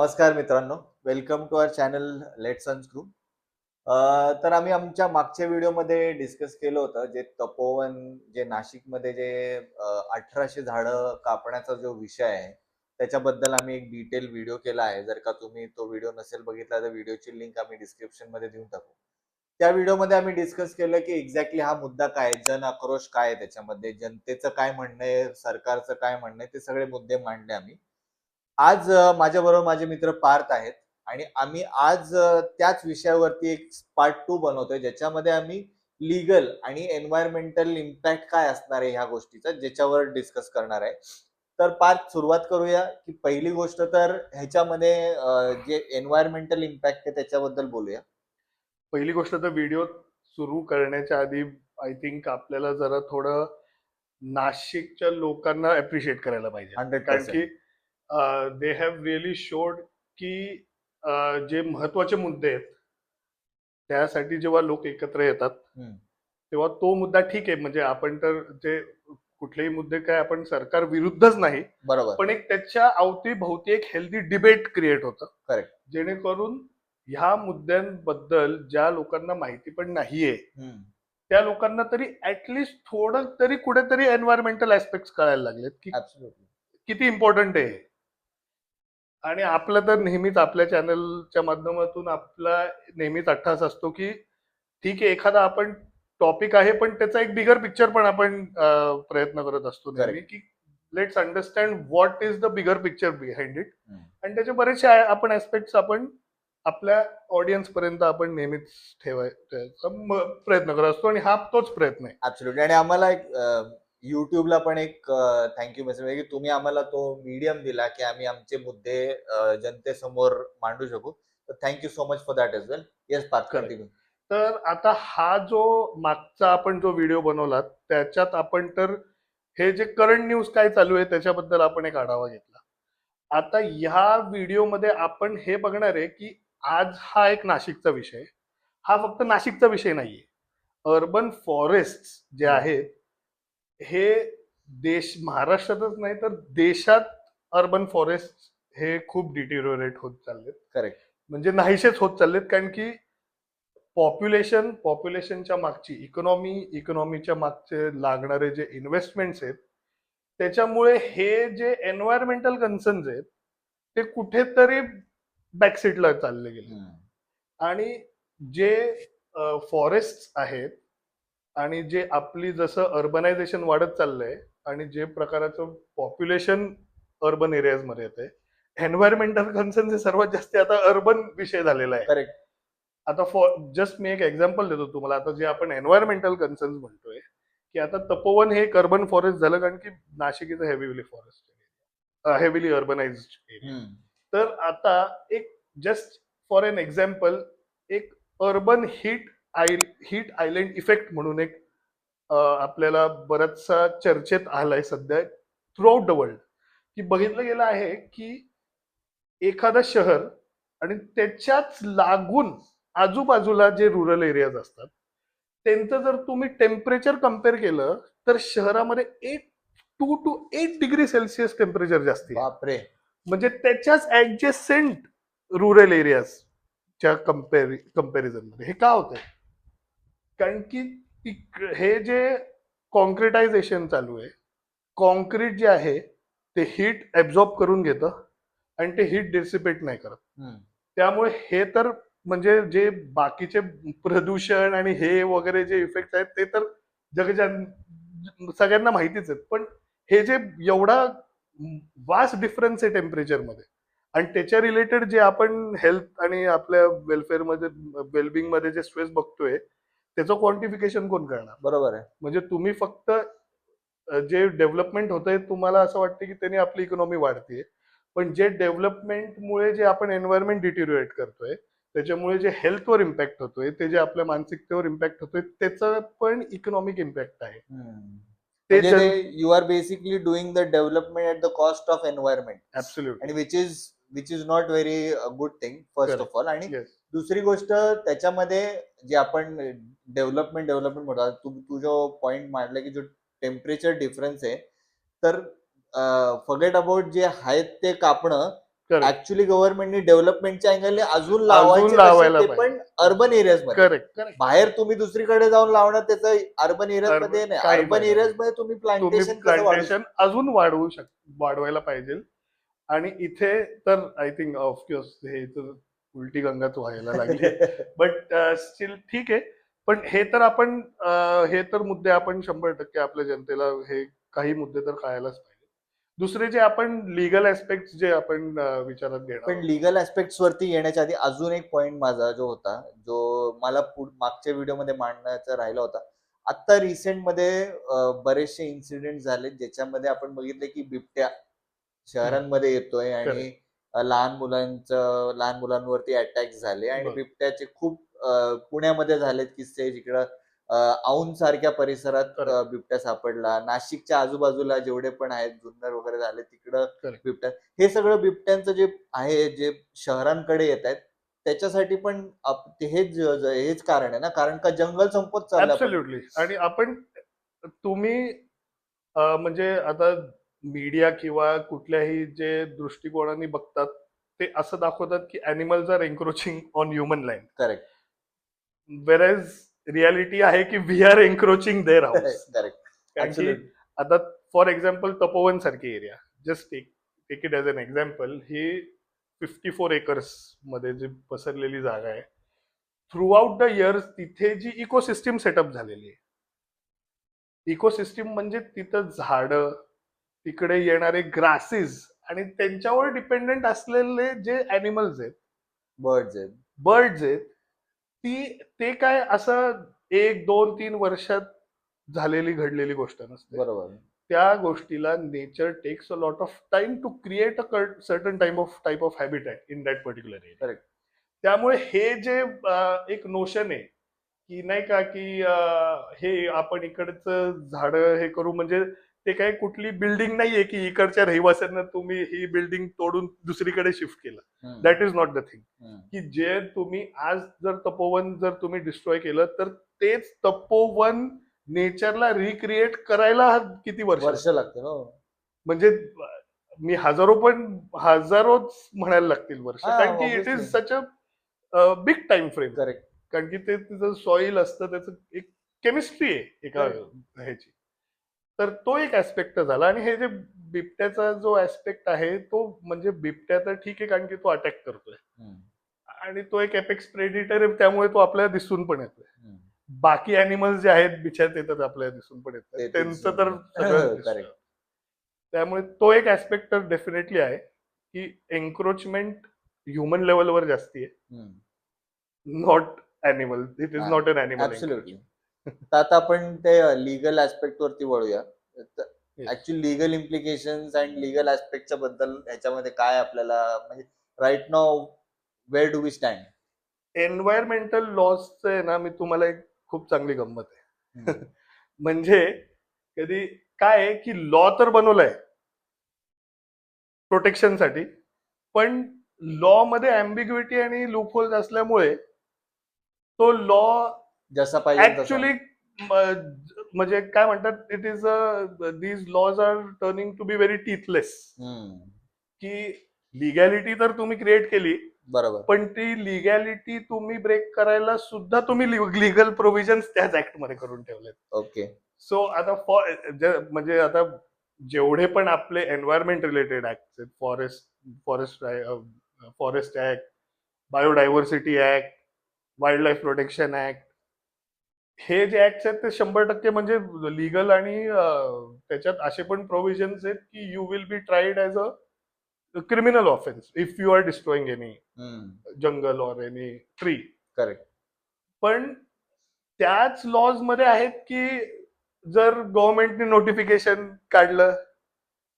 नमस्कार मित्रांनो, welcome to our channel let's unscrew. तर आम्ही आमच्या मागच्या व्हिडिओमध्ये डिस्कस केलं होतं जे तपोवन जे नाशिकमध्ये जे 1800 झाडं कापण्याचा जो विषय आहे, त्याच्याबद्दल आम्ही एक डिटेल व्हिडिओ केला आहे. जर का तुम्ही तो व्हिडिओ नसेल बघितला तर व्हिडिओची लिंक आम्ही डिस्क्रिप्शनमध्ये देऊन टाकू. त्या व्हिडिओमध्ये आम्ही डिस्कस केलं की एक्झॅक्टली हा मुद्दा काय आहे, जन आक्रोश काय आहे त्याच्यामध्ये, जनतेचं काय म्हणणं आहे, सरकारचं काय म्हणणं आहे, ते सगळे मुद्दे मांडले आम्ही. आज माझ्याबरोबर माझे मित्र पार्थ आहेत आणि आम्ही आज त्याच विषयावरती एक पार्ट 2 बनवतोय, ज्याच्यामध्ये आम्ही लीगल आणि एन्व्हायर्नमेंटल इम्पॅक्ट काय असणार आहे ह्या गोष्टीचा, ज्याच्यावर डिस्कस करणार आहे. तर पार्थ सुरुवात करूया, की पहिली गोष्ट तर ह्याच्यामध्ये जे एन्व्हायर्नमेंटल इम्पॅक्ट आहे त्याच्याबद्दल बोलूया. पहिली गोष्ट तर व्हिडिओ सुरू करण्याच्या आधी आय थिंक आपल्याला जरा थोडं नाशिकच्या लोकांना अप्रिशिएट करायला पाहिजे, कारण 100%. की दे हॅव रिअली शोड की जे महत्वाचे मुद्दे आहेत त्यासाठी जेव्हा लोक एकत्र येतात तेव्हा तो मुद्दा ठीक आहे. म्हणजे आपण तर जे कुठलेही मुद्दे काय आपण सरकार विरुद्धच नाही, बरोबर. पण एक त्याच्या अवतीभोवती एक हेल्दी डिबेट क्रिएट होतं, करेक्ट. जेणेकरून ह्या मुद्द्यांबद्दल ज्या लोकांना माहिती पण नाहीये त्या लोकांना तरी ऍटलिस्ट थोडं तरी कुठेतरी एन्व्हायरमेंटल ऍस्पेक्ट कळायला लागलेत की ऍब्सोल्युटली. किती इम्पॉर्टंट आहे. आणि आपलं तर नेहमीच आपल्या चॅनलच्या माध्यमातून आपला नेहमीच अट्टास असतो की ठीक आहे, एखादा आपण टॉपिक आहे पण त्याचा एक बिगर पिक्चर पण आपण प्रयत्न करत असतो नेहमी, की let's understand what is the bigger picture behind it. आणि त्याचे बरेचसे आपण ऍस्पेक्ट्स आपण आपल्या ऑडियन्स पर्यंत आपण नेहमीच ठेवायचा प्रयत्न करत असतो, आणि हा तोच प्रयत्न आहे. ऍब्सोल्युटली. आणि आम्हाला एक युट्यूबला पण एक थँक्यू मेसेज आहे की तुम्ही आम्हाला तो मीडियम दिला की आम्ही आमचे मुद्दे जनतेसमोर मांडू शकू. तर thank you so much for that as well. Yes Parth, continue. तर आता हा जो मागचा आपण जो व्हिडिओ बनवला त्याच्यात आपण तर हे जे करंट न्यूज काय चालू आहे त्याच्याबद्दल आपण एक आढावा घेतला. आता ह्या व्हिडिओमध्ये आपण हे बघणार आहे की आज हा एक नाशिकचा विषय, हा फक्त नाशिकचा विषय नाहीये. अर्बन फॉरेस्ट जे आहेत हे महाराष्ट्रातच नाही तर देशात अर्बन फॉरेस्ट हे खूप डिटेरिओरेट होत चाललेत. करेक्ट. म्हणजे नाहीसेच होत चाललेत, कारण की पॉप्युलेशनच्या मागची इकॉनॉमीच्या मागचे लागणारे जे इन्व्हेस्टमेंट्स आहेत त्याच्यामुळे हे जे एन्व्हायरमेंटल कन्सर्न्स आहेत ते कुठेतरी बॅकसीटला चालले गेले. आणि जे फॉरेस्ट आहेत आणि जे आपली जसं अर्बनायझेशन वाढत चाललंय आणि जे प्रकारचं पॉप्युलेशन अर्बन एरियाज मध्ये येते, एन्व्हायरमेंटल कन्सर्न हे सर्वात जास्त आता अर्बन विषय झालेला आहे. करेक्ट. आता जस्ट मी एक एक्झाम्पल देतो तुम्हाला. आता जे आपण एन्व्हायरमेंटल कन्सर्न म्हणतोय की आता तपोवन हे एक अर्बन फॉरेस्ट झालं, कारण की Nashik is a heavily forest, heavily urbanised area. तर आता एक जस्ट फॉर एन एक्झाम्पल एक अर्बन हीट आयलँड इफेक्ट म्हणून एक आपल्याला बराचसा चर्चेत आलाय सध्या थ्रू आउट द वर्ल्ड, की बघितलं गेलं आहे की एखादं शहर आणि त्याच्याच लागून आजूबाजूला जे रुरल एरियाज असतात त्यांचं जर तुम्ही टेम्परेचर कम्पेअर केलं तर शहरामध्ये 2 to 8 डिग्री सेल्सिअस टेम्परेचर जास्त आहे. बापरे. म्हणजे त्याच्याच ऍडजस्टंट रुरल एरियाजच्या कम्पॅरिझन मध्ये हे का होतंय? कारण की हे जे कॉन्क्रिटायझेशन चालू आहे, कॉन्क्रीट जे आहे ते हीट ऍब्झॉर्ब करून घेतं आणि ते हीट डिसिपेट नाही करत. त्यामुळे हे तर म्हणजे जे बाकीचे प्रदूषण आणि हे वगैरे जे इफेक्ट आहेत ते तर जगाच्या सगळ्यांना माहितीच आहेत, पण हे जे एवढा वास्ट डिफरन्स आहे टेम्परेचर मध्ये आणि त्याच्या रिलेटेड जे आपण हेल्थ आणि आपल्या वेलफेअर मध्ये वेलबिंग मध्ये जे स्ट्रेस बघतोय त्याचं क्वांटिफिकेशन कोण करणार? बरोबर आहे. म्हणजे तुम्ही फक्त जे डेव्हलपमेंट होतंय तुम्हाला असं वाटतं की त्याने आपली इकॉनॉमी वाढते, पण जे डेव्हलपमेंटमुळे जे आपण एन्व्हायरमेंट डिटेरिओरेट करतोय त्याच्यामुळे जे हेल्थवर इम्पॅक्ट होतोय, ते जे आपल्या मानसिकतेवर इम्पॅक्ट होतोय त्याचं पण इकॉनॉमिक इम्पॅक्ट आहे. You are basically doing the development at the cost of environment. Absolutely. आणि which is not very good thing first of all. आणि दुसरी गोष्ट त्याच्यामध्ये जे आपण डेव्हलपमेंट म्हणतो, तू जो पॉइंट मांडला की जो टेम्परेचर डिफरन्स आहे, तर फॉरगेट अबाउट जे आहेत ते कापणं, करेक्ट ऍक्च्युली गव्हर्नमेंटने डेव्हलपमेंटच्या अँगलने अजून लावायचे तसे, लावायला ते पाहिजे. पण अर्बन एरियाज मध्ये. करेक्ट करेक्ट बाहेर तुम्ही दुसरीकडे जाऊन लावणार त्याचं अर्बन एरियाज Urban- मध्ये नाही. काही अर्बन फायदा एरियाज नाही. मध्ये तुम्ही तुम्ही प्लांटेशन कसं वाढवू प्लांटेशन अजून वाढवायला पाहिजे. आणि इथे तर आय थिंक ऑफकोर्स हे तर उलटी गंगाच व्हायला लागली, शकता? बट स्टील ठीक आहे. पण हे तर आपण हे तर मुद्दे आपण 100% आपल्या जनतेला हे काही मुद्दे तर कळायलाच पाहिजे. दुसरे जे आपण लिगल ऍस्पेक्ट जे आपण विचारात घेणार पण आहोत. लिगल ऍस्पेक्ट्स वरती येण्याच्या आधी अजून एक पॉइंट माझा जो होता, जो मला मागच्या व्हिडिओ मध्ये मांडण्याचा राहिला होता. आता रिसेंट मध्ये बरेचसे इन्सिडेंट झाले ज्याच्यामध्ये आपण बघितले की बिबट्या शहरांमध्ये येतोय आणि लहान मुलांवरती अटॅक झाले आणि बरं. बिबट्याचे खूप पुण्यामध्ये झालेत किस्से जिकडं औंध सारख्या परिसरात Correct. बिबट्या सापडला. नाशिकच्या आजूबाजूला जेवढे पण आहेत जुन्नर वगैरे झाले तिकडं Correct. बिबट्या. हे सगळं बिबट्यांचं जे आहे जे शहरांकडे येत आहेत त्याच्यासाठी पण हेच कारण आहे ना, कारण का जंगल संपत चाललं आपण. ऍब्सोल्युटली. आणि आपण तुम्ही म्हणजे आता मीडिया किंवा कुठल्याही जे दृष्टिकोनाने बघतात ते असं दाखवतात की animals are encroaching on human life, correct whereas reality आहे की we are encroaching their house. Correct कारण की ऍब्सोल्युटली. आता फॉर एक्झाम्पल तपोवन सारखी area, just take it as an example, ही 54 एकर्स मध्ये जी पसरलेली जागा आहे, थ्रू आउट द इयर्स तिथे जी इकोसिस्टीम सेटअप झालेली आहे. इकोसिस्टीम म्हणजे तिथं झाडं, तिकडे येणारे ग्रासेस आणि त्यांच्यावर डिपेंडंट असलेले जे अॅनिमल्स आहेत, बर्ड्स आहेत. बर्ड्स आहेत, ते काय असं 1-2-3 वर्षात घडलेली गोष्ट नसते. बरोबर. त्या गोष्टीला nature takes a lot of time to create a certain type of habitat in that particular area. Correct. त्यामुळे हे जे एक नोशन आहे की नाही का की हे आपण इकडचं झाड हे करू, म्हणजे ते काय कुठली बिल्डिंग नाहीये की इकडच्या रहिवाशांना तुम्ही ही बिल्डिंग तोडून दुसरीकडे शिफ्ट केलं. That is not the thing. की जे तुम्ही आज जर तपोवन जर तुम्ही डिस्ट्रॉय केलं तर तेच तपोवन नेचरला रिक्रिएट करायला किती वर्ष लागते ना. म्हणजे मी हजारोच म्हणायला लागतील वर्ष, हा, कारण की it obviously. Is such a big time frame. Correct. कारण की ते तिचं सॉइल असतं, त्याचं एक केमिस्ट्री आहे एका ह्याची. तर तो एक ऍस्पेक्ट झाला. आणि हे जे बिबट्याचा जो ऍस्पेक्ट आहे तो म्हणजे बिबट्या तर ठीक आहे कारण की तो अटॅक करतोय आणि तो एक एपेक्स प्रेडिटर आहे, त्यामुळे तो आपल्याला दिसून पण येतोय. बाकी अॅनिमल्स जे आहेत बिचार ते तर आपल्याला दिसून पण येतात, त्यांचं तर सगळं दिसतं. करेक्ट. त्यामुळे तो एक ऍस्पेक्ट तर डेफिनेटली आहे की एन्क्रोचमेंट ह्युमन लेवलवर जास्ती आहे, not animal. It is not an animal. Absolutely. तर आता आपण ते लीगल ऍस्पेक्ट वरती वळूया. Actually legal implications and legal ऍस्पेक्टच्या बद्दल ह्याच्यामध्ये काय आपल्याला म्हणजे right now where do we stand? Environmental लॉजचं आहे ना, मी तुम्हाला एक खूप चांगली गंमत आहे. म्हणजे कधी काय आहे की लॉ तर बनवलाय प्रोटेक्शनसाठी, पण लॉ मध्ये अँबिग्युइटी आणि लूपहोल्स असल्यामुळे तो लॉ जसा पाहिजे तसा. ऍक्च्युली म्हणजे काय म्हणतात, it is these laws are turning to be very teethless. की लिगॅलिटी तर तुम्ही क्रिएट केली, बरोबर, पण ती लिगॅलिटी तुम्ही ब्रेक करायला सुद्धा तुम्ही लिगल प्रोव्हिजन्स त्याच ऍक्ट मध्ये करून ठेवलेत. ओके. सो आता म्हणजे आता जेवढे पण आपले एन्व्हायरमेंट रिलेटेड ऍक्ट आहेत, forest act, biodiversity act, wild life protection act, हे जे ऍक्ट आहेत ते 100% म्हणजे लिगल आणि त्याच्यात असे पण प्रोव्हिजन्स आहेत की you will be tried as a criminal offence if you are destroying any jungle or any tree. Correct. पण त्याच लॉज मध्ये आहेत की जर गव्हर्नमेंटने नोटिफिकेशन काढलं,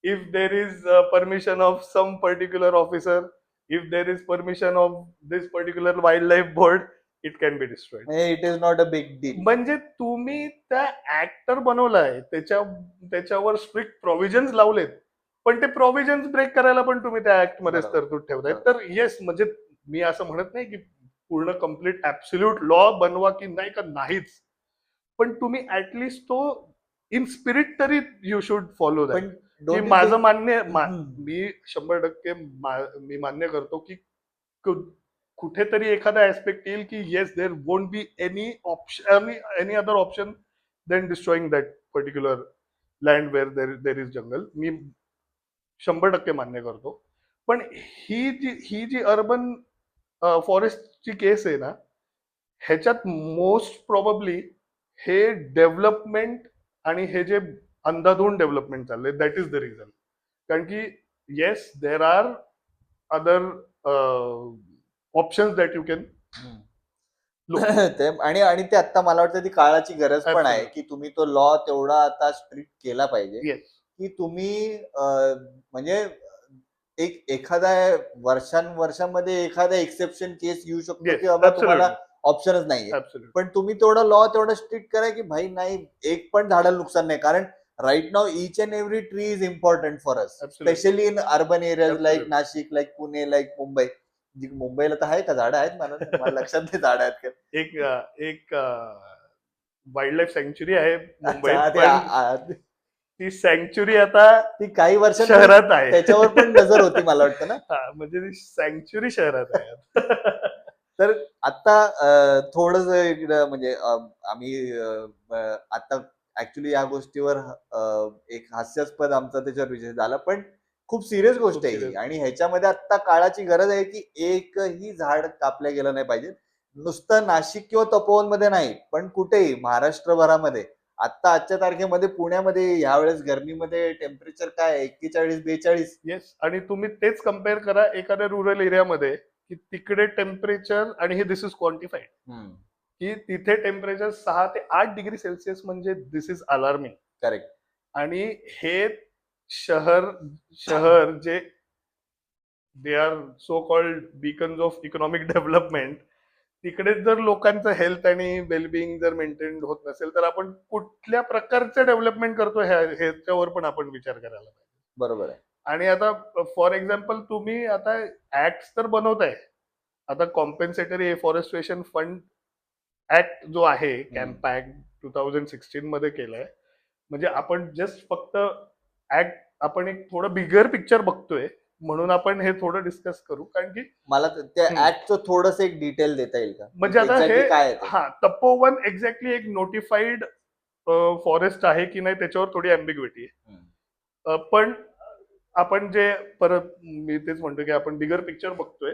if there is permission of some particular officer, if there is permission of this particular wildlife board, it can be destroyed. It is not a big deal. म्हणजे तुम्ही त्या ऍक्टर बनवलाय, त्याच्यावर स्ट्रिक्ट प्रोव्हिजन्स लावलेत, पण ते provisions break करायला पण तुम्ही त्या ऍक्ट मध्ये तरतूद ठेवताय. तर येस, म्हणजे मी असं म्हणत नाही की पूर्ण कम्प्लीट ऍब्सोल्यूट लॉ बनवा की नाही का, नाहीच, पण तुम्ही ऍटलिस्ट तो इन स्पिरिट तरी यू शुड फॉलो दॅट. पण की Don't you माझं think? मी 100% मी मान्य करतो की कुठेतरी एखादा ऍस्पेक्ट येईल की yes there won't be any option any other option then destroying that particular land where there is jungle. मी 100% मान्य करतो. पण ही जी अर्बन फॉरेस्टची केस आहे ना, ह्याच्यात मोस्ट प्रॉबब्ली हे डेव्हलपमेंट आणि हे जे अंधाधुंद डेव्हलपमेंट चाललंय दॅट इज द रिझन. कारण की yes there are other options that you can look. ते आणि आणि ते आता मला वाटतं ती काळाची गरज पण आहे की तुम्ही तो लॉ तेवढा आता स्ट्रिक्ट केला पाहिजे येस की तुम्ही म्हणजे एखादा वर्षांमध्ये एखादा एक्सेप्शन केस येऊ शकतो येस की बाबा तुम्हाला ऑप्शनच नाहीये. ऍब्सोल्युटली. पण तुम्ही तेवढं स्ट्रिक्ट करा की भाई नाही, एक पण झाडाला नुकसान नाही. कारण right now each and every tree is important for us, Absolutely. Specially in urban areas like Absolutely. Nashik, like Pune, like Mumbai. मुंबईला तर आहे का झाडं आहेत? मला लक्षात नाही झाडं आहेत का. एक वाईल्ड लाईफ सँक्च्युरी आहे अच्छा, मुंबईत, ते पण ती सँक्च्युरी आता ती काही वर्षात शहरात आहे. त्याच्यावर पण नजर होती मला वाटतं ना. हा, म्हणजे ती सँक्च्युरी शहरात आहे आता. तर आता थोडस इकडं म्हणजे आम्ही आता ऍक्च्युली या गोष्टीवर एक हास्यास्पद आमचा त्याच्यावर विषय झाला, पण खूप सिरियस गोष्ट खूप आहे ही. serious. आणि ह्याच्यामध्ये आता काळाची गरज आहे की एकही झाड कापलं गेलं नाही पाहिजे. नुसतं नाशिक किंवा तपोवन मध्ये नाही, पण कुठेही महाराष्ट्रभरामध्ये. आता आजच्या तारखेमध्ये पुण्यामध्ये ह्यावेळेस गरमीमध्ये टेम्परेचर काय 41-42. येस, आणि तुम्ही तेच कम्पेअर करा एखाद्या रुरल एरियामध्ये की तिकडे टेम्परेचर, आणि हे दिस इज क्वांटिफाईड की तिथे टेम्परेचर 6 ते 8 डिग्री सेल्सिअस, म्हणजे दिस इज अलार्मिंग. करेक्ट. आणि हे शहर जे they are so called Bacon's of economic development, तिकडे जर लोकांचं हेल्थ आणि वेलबिंग जर मेंटेन होत नसेल तर आपण कुठल्या प्रकारचं डेव्हलपमेंट करतो ह्याच्यावर पण आपण विचार करायला पाहिजे. बरोबर आहे. आणि आता फॉर एक्झाम्पल तुम्ही आता ऍक्ट तर बनवताय. आता कॉम्पेन्सेटरी एफॉरेस्ट्रेशन फंड ऍक्ट जो आहे, कॅम्प ऍक्ट 2016 मध्ये केलाय. म्हणजे आपण जस्ट फक्त ऍक्ट, आपण एक थोडं बिगर पिक्चर बघतोय म्हणून आपण हे थोडं डिस्कस करू. कारण की मला त्या ऍक्टचं थोडंसं एक डिटेल देता येईल का? म्हणजे आता Exactly हे काय आहे ते? हा, तपोवन एक्झॅक्टली एक नोटिफाईड फॉरेस्ट आहे की नाही त्याच्यावर थोडी अँबिग्युटी आहे. पण आपण जे परत मी तेच म्हणतो की आपण बिगर पिक्चर बघतोय.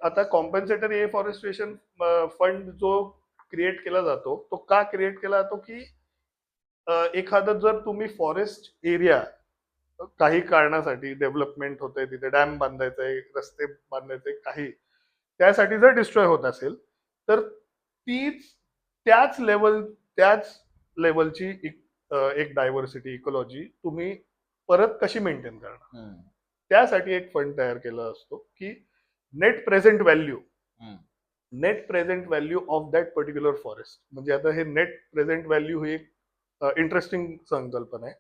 आता कॉम्पेन्सेटरी एफॉरेस्ट्रेशन फंड जो क्रिएट केला जातो, तो का क्रिएट केला जातो की एखादं जर तुम्ही फॉरेस्ट एरिया काही कारणासाठी डेव्हलपमेंट होत आहे, तिथे डॅम बांधायचंय, रस्ते बांधायचे, काही त्यासाठी जर डिस्ट्रॉय होत असेल तर त्याच लेवलची एक डायव्हर्सिटी, इकोलॉजी तुम्ही परत कशी मेंटेन करणार. त्यासाठी एक फंड तयार केला असतो की net present value of that particular forest. म्हणजे आता हे नेट प्रेझेंट व्हॅल्यू ही एक इंटरेस्टिंग संकल्पना आहे.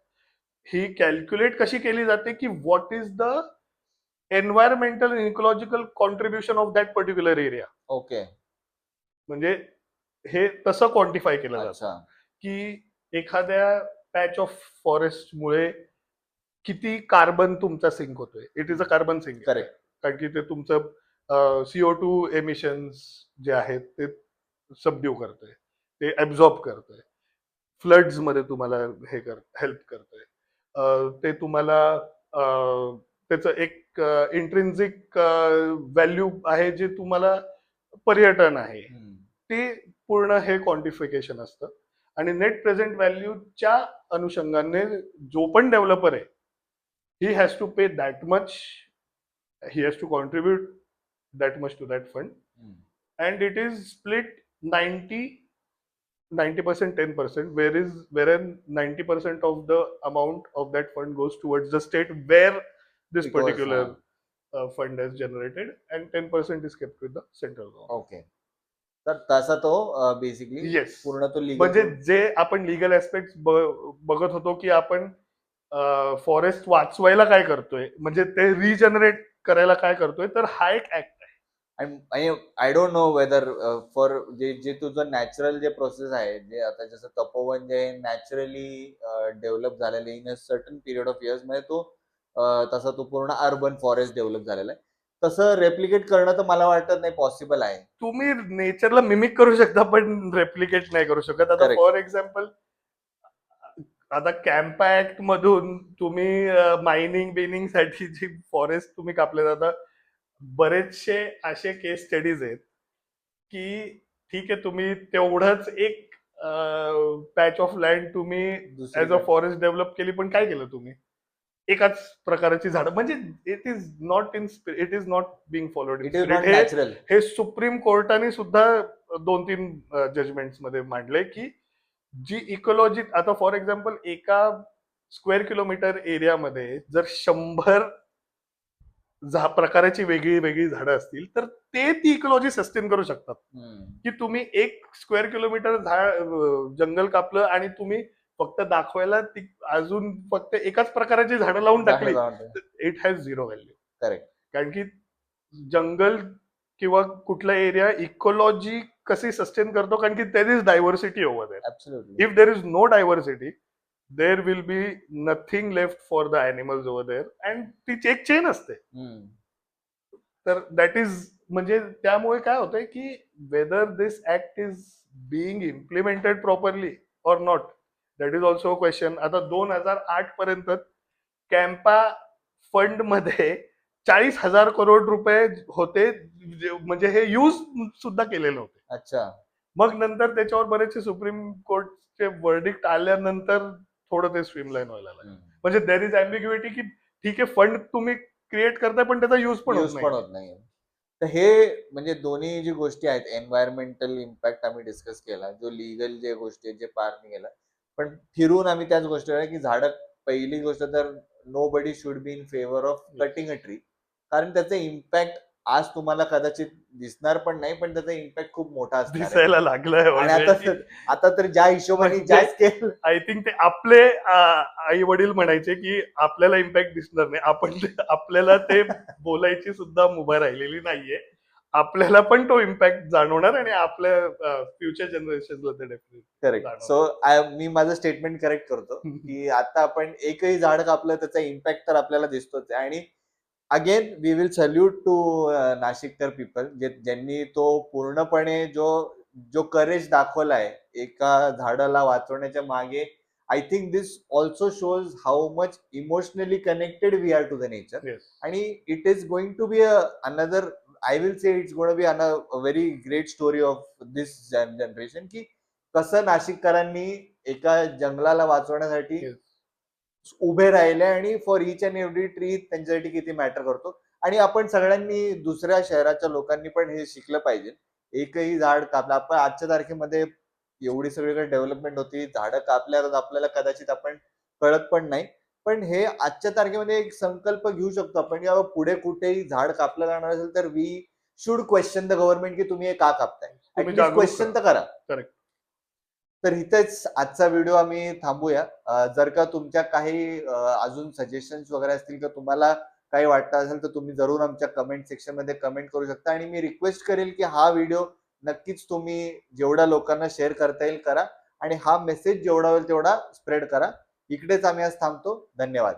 ही कॅल्क्युलेट कशी केली जाते की what is the environmental and ecological contribution of that particular area. Okay. म्हणजे हे तसं क्वांटिफाय केलं जातं अच्छा. की एखाद्या पॅच ऑफ फॉरेस्टमुळे किती कार्बन तुमचा सिंक होतोय. It is a carbon sink. Correct. कारण की ते तुमचं CO2 एमिशन्स जे आहेत ते सबड्यू करतोय, ते ऍब्झॉर्ब करतोय, फ्लड्स मध्ये तुम्हाला हेल्प करतोय. ते तुम्हाला त्याचं एक इंट्रिन्सिक व्हॅल्यू आहे जे तुम्हाला पर्यटन आहे, ते पूर्ण हे क्वांटिफिकेशन असतं. आणि नेट प्रेझेंट व्हॅल्यूच्या अनुषंगाने जो पण डेव्हलपर आहे, he has to pay that much, he has to contribute that much to that fund, and it is split 90% 10%, wherein 90% of the amount of that fund goes towards the state where this particular fund is generated, and 10% is kept with the central government. Okay. तर तसा तो basically yes, पूर्ण तो म्हणजे legal. जे आपण legal aspect बघत होतो की आपण फॉरेस्ट वाचवायला काय करतोय, म्हणजे ते रिजनरेट करायला काय करतोय, तर हा एक ऍक्ट आहे. आणि I don't know whether for जे तुझं नॅचरल जे प्रोसेस आहे, जे आता जसं तपोवन जे नॅचरली डेव्हलप झालेलं in a certain period of years मध्ये तसा तो पूर्ण अर्बन फॉरेस्ट डेव्हलप झालेला आहे. तसं रेप्लिकेट करणं तर मला वाटत नाही पॉसिबल आहे. तुम्ही नेचरला मिमिक करू शकता पण रेप्लिकेट नाही करू शकत. आता Correct. फॉर एक्झाम्पल आता कॅम्पा ऍक्ट मधून तुम्ही मायनिंग बिनिंग साठी जी फॉरेस्ट तुम्ही कापले जातात, बरेचसे असे केस स्टडीज आहेत की ठीक आहे तुम्ही तेवढंच एक पॅच ऑफ लँड तुम्ही ऍज अ दुसरीकडे फॉरेस्ट डेव्हलप केली, पण काय केलं तुम्ही एकाच प्रकारची झाडं, म्हणजे it is not being followed in it is spirit. Not natural. हे सुप्रीम कोर्टाने सुद्धा 2-3 जजमेंट्स मध्ये मांडलंय की जी इकोलॉजी, आता फॉर एक्झाम्पल एका स्क्वेअर किलोमीटर एरियामध्ये जर 100 प्रकारची वेगळी वेगळी झाडं असतील तर ते ती इकोलॉजी सस्टेन करू शकतात. की तुम्ही 1 स्क्वेअर किलोमीटर जंगल कापलं आणि तुम्ही फक्त दाखवायला ती अजून फक्त एकाच प्रकारची झाडं लावून टाकली, it has zero value. Correct. कारण की जंगल किंवा कुठला एरिया इकोलॉजी कशी सस्टेन करतो, कारण की there is diversity over there. Absolutely. If there is no diversity, there will be nothing left for the animals over there, and ती एक चेन असते. तर दॅट इज, म्हणजे त्यामुळे काय होतंय की whether this act is being implemented properly or not, that is also a question. आता 2008 पर्यंत कॅम्पा फंड मध्ये 40,000 करोड रुपये होते, म्हणजे हे यूज सुद्धा केलेले होते. अच्छा. मग नंतर त्याच्यावर बरेचसे सुप्रीम कोर्टचे वर्डिक्ट आल्यानंतर थोडं ते स्ट्रीमलाईन व्हायला लागलं. म्हणजे देर इज अँबिग्युइटी की ठीक आहे फंड तुम्ही क्रिएट करताय पण त्याचा यूज पण होत नाही. तर हे म्हणजे दोन्ही जी गोष्टी आहेत, एन्व्हायरमेंटल इम्पॅक्ट आम्ही डिस्कस केला, जो लिगल जे गोष्टी आहेत जे पार नाही गेला, पण फिरून आम्ही त्याच गोष्टीवर की झाडं, पहिली गोष्ट तर nobody should be in favour of cutting a tree, कारण त्याचा इम्पॅक्ट आज तुम्हाला कदाचित दिसणार पण नाही, पण त्याचा इम्पॅक्ट खूप मोठा असणार आहे. दिसायला लागलाय आणि already. आता तर ज्या हिशोबाने ज्या स्केल, आय थिंक ते आपले आई वडील म्हणायचे की आपल्याला इम्पॅक्ट दिसणार नाही, आपल्याला ते बोलायची सुद्धा मुभा राहिलेली नाहीये. आपल्याला पण तो इम्पॅक्ट जाणवणार आणि आपल्या फ्युचर जनरेशनला ते डेफिनेटली. करेक्ट. सो मी माझं स्टेटमेंट करेक्ट करतो की आता आपण एकही झाड कापलं त्याचा इम्पॅक्ट तर आपल्याला दिसतोच आहे. आणि again we will salute to नाशिककर पीपल, ज्यांनी तो पूर्णपणे जो करेज दाखवलाय एका झाडाला वाचवण्याच्या मागे. I think this also shows how much emotionally connected we are to the nature. And it is going to be another, I will say it's going to be a very great story of this generation, की कसं नाशिककरांनी एका जंगलाला वाचवण्यासाठी उभे राहिले आणि for each and every tree त्यांच्यासाठी किती मॅटर करतो. आणि आपण सगळ्यांनी, दुसऱ्या शहराच्या लोकांनी पण हे शिकलं पाहिजे. एकही झाड कापलं, आपण आजच्या तारखेमध्ये एवढी सगळीकडे डेव्हलपमेंट होती, झाडं कापल्यावर आपल्याला कदाचित आपण कळत पण नाही, पण हे आजच्या तारखेमध्ये एक संकल्प घेऊ शकतो आपण की पुढे कुठेही झाड कापलं जाणार असेल तर we should question the government की तुम्ही हे का कापताय, ऍटलीस्ट क्वेश्चन तर करा. करेक्ट. तर इथेच आजचा व्हिडिओ आम्ही थांबूया. जर का तुमच्या काही अजून सजेशन्स वगैरे असतील, तर तुम्हाला काही वाटतं असेल तर तुम्ही जरूर आमच्या कमेंट सेक्शन मध्ये कमेंट करू शकता. आणि मी रिक्वेस्ट करेल की हा व्हिडिओ नक्कीच तुम्ही जेवढ्या लोकांना शेअर करता येईल करा, आणि हा मेसेज जेवढा होईल तेवढा स्प्रेड करा. इकडेच आम्ही आज थांबतो. धन्यवाद.